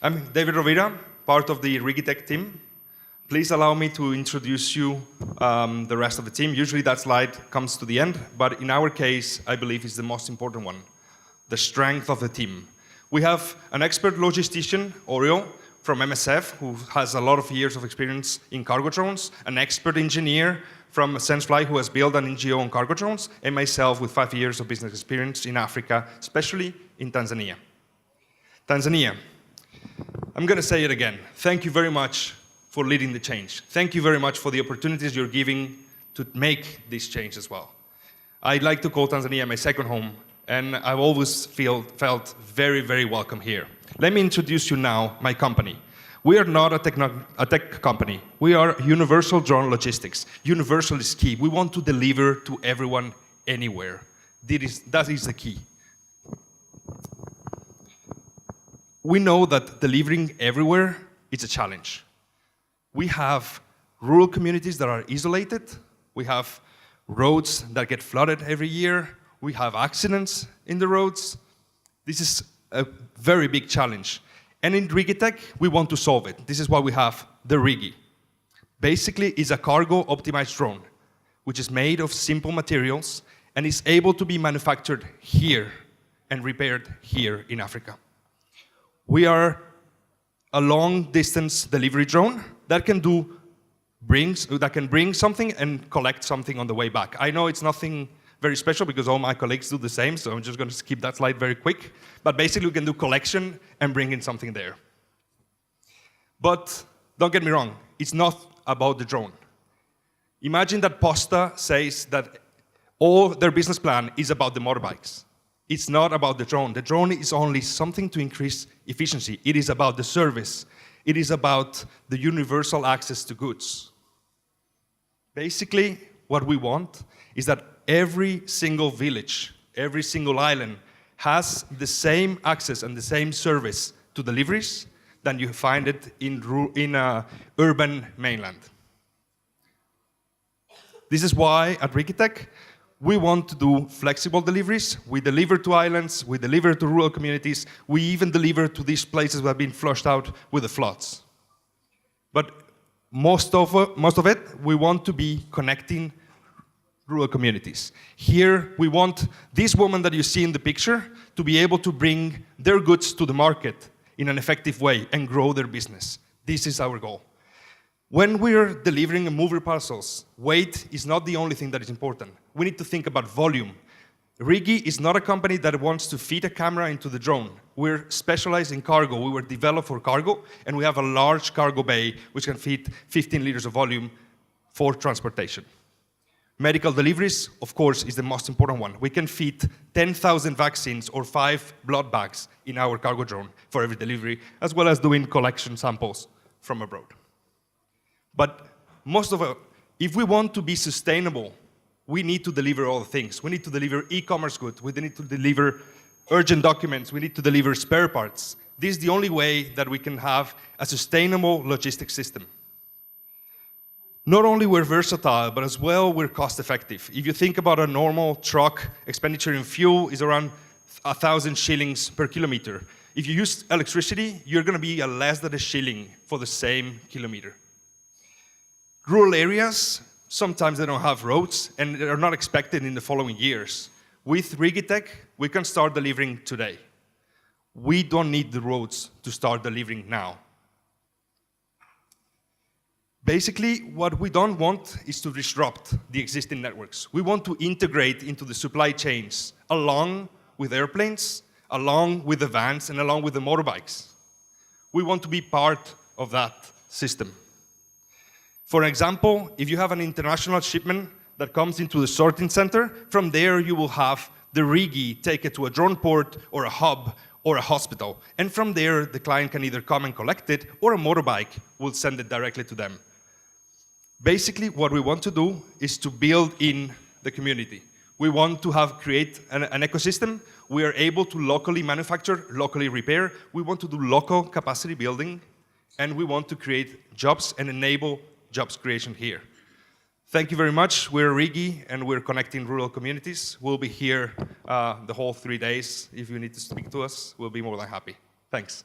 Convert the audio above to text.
I'm David Rovira, part of the Rigitech team. Please allow me to introduce you the rest of the team. Usually that slide comes to the end, but in our case, I believe is the most important one, the strength of the team. We have an expert logistician, Oreo, from MSF, who has a lot of years of experience in cargo drones, an expert engineer from SenseFly, who has built an NGO on cargo drones, and myself with 5 years of business experience in Africa, especially in Tanzania. Tanzania, I'm going to say it again. Thank you very much for leading the change. Thank you very much for the opportunities you're giving to make this change as well. I'd like to call Tanzania my second home, and I've always felt very, very welcome here. Let me introduce you now my company. We are not a tech company. We are universal drone logistics. Universal is key. We want to deliver to everyone anywhere. That is the key. We know that delivering everywhere is a challenge. We have rural communities that are isolated. We have roads that get flooded every year. We have accidents in the roads. This is a very big challenge. And in Rigitech, we want to solve it. This is why we have the Rigi. Basically, it's a cargo optimized drone, which is made of simple materials and is able to be manufactured here and repaired here in Africa. We are a long-distance delivery drone that can bring something and collect something on the way back. I know it's nothing very special because all my colleagues do the same, so I'm just going to skip that slide very quick. But basically, we can do collection and bring in something there. But don't get me wrong, it's not about the drone. Imagine that Posta says that all their business plan is about the motorbikes. It's not about the drone. The drone is only something to increase efficiency. It is about the service. It is about the universal access to goods. Basically, what we want is that every single village, every single island has the same access and the same service to deliveries than you find it in urban mainland. This is why at Rigitech, we want to do flexible deliveries. We deliver to islands, we deliver to rural communities, we even deliver to these places that have been flushed out with the floods. But most of it, we want to be connecting rural communities. Here, we want this woman that you see in the picture to be able to bring their goods to the market in an effective way and grow their business. This is our goal. When we're delivering and moving parcels, weight is not the only thing that is important. We need to think about volume. Rigi is not a company that wants to feed a camera into the drone. We're specialized in cargo. We were developed for cargo, and we have a large cargo bay which can feed 15 liters of volume for transportation. Medical deliveries, of course, is the most important one. We can feed 10,000 vaccines or 5 blood bags in our cargo drone for every delivery, as well as doing collection samples from abroad. But most of it, if we want to be sustainable, we need to deliver all the things. We need to deliver e-commerce goods. We need to deliver urgent documents. We need to deliver spare parts. This is the only way that we can have a sustainable logistics system. Not only we're versatile, but as well we're cost effective. If you think about a normal truck, expenditure in fuel is around 1,000 shillings per kilometer. If you use electricity, you're going to be less than a shilling for the same kilometer. Rural areas, sometimes they don't have roads, and they're not expected in the following years. With Rigitech, we can start delivering today. We don't need the roads to start delivering now. Basically, what we don't want is to disrupt the existing networks. We want to integrate into the supply chains along with airplanes, along with the vans, and along with the motorbikes. We want to be part of that system. For example, if you have an international shipment that comes into the sorting center, from there you will have the Rigi take it to a drone port or a hub or a hospital. And from there, the client can either come and collect it, or a motorbike will send it directly to them. Basically, what we want to do is to build in the community. We want to create an ecosystem. We are able to locally manufacture, locally repair. We want to do local capacity building, and we want to create jobs and enable jobs creation here. Thank you very much. We're Rigi, and we're connecting rural communities. We'll be here the whole 3 days. If you need to speak to us, we'll be more than happy. Thanks.